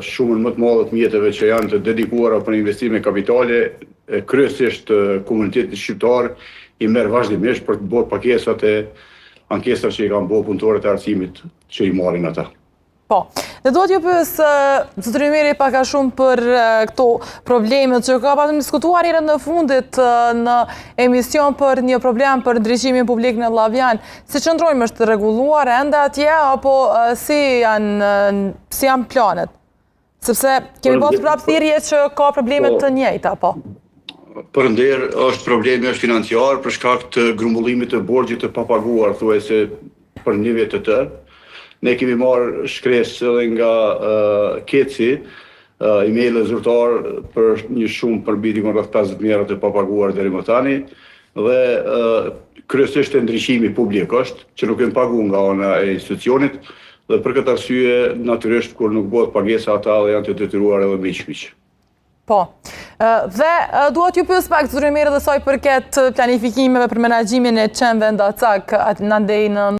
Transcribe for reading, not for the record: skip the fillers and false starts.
shumën më të madhe të mjeteve që janë të dedikuara për investime kapitale, kryesisht komuniteti shqiptar i merr vazhdimisht për të bërë pakesat e ankesat që i kanë bërë punëtorët e arsimit që i marrin ata. Po, dhe do t'ju pyes zotëri Meri pak a shumë për këto problemet që ka patëm diskutuar herën në fundit në emision për një problem për ndriçimin publik në Llavian. Si qëndrojmë, është rregulluar ende atje apo si janë planet? Sepse kemi pasur prapë thirrje që ka probleme të njëjta, po. Përnder është problemi është financiar për shkak të grumbullimit të borxhit të papaguar thuajse për një vit të tërë. Ne kemi marrë shkresë edhe nga Keci, email zyrtar për një shumë përmbyti rreth 50.000 euro të papaguar deri më tani dhe kryesisht ndriçimi publik është që nuk janë paguar nga ana e institucionit dhe për këtë arsye natyrisht kur nuk bëhet pagesa ata dhe janë të detyruar edhe me shpiq. Po. Dhe duhet ju pyes pak zotëri Meri dhe sa i përket planifikimeve për menaxhimin e çemve ndacak aty në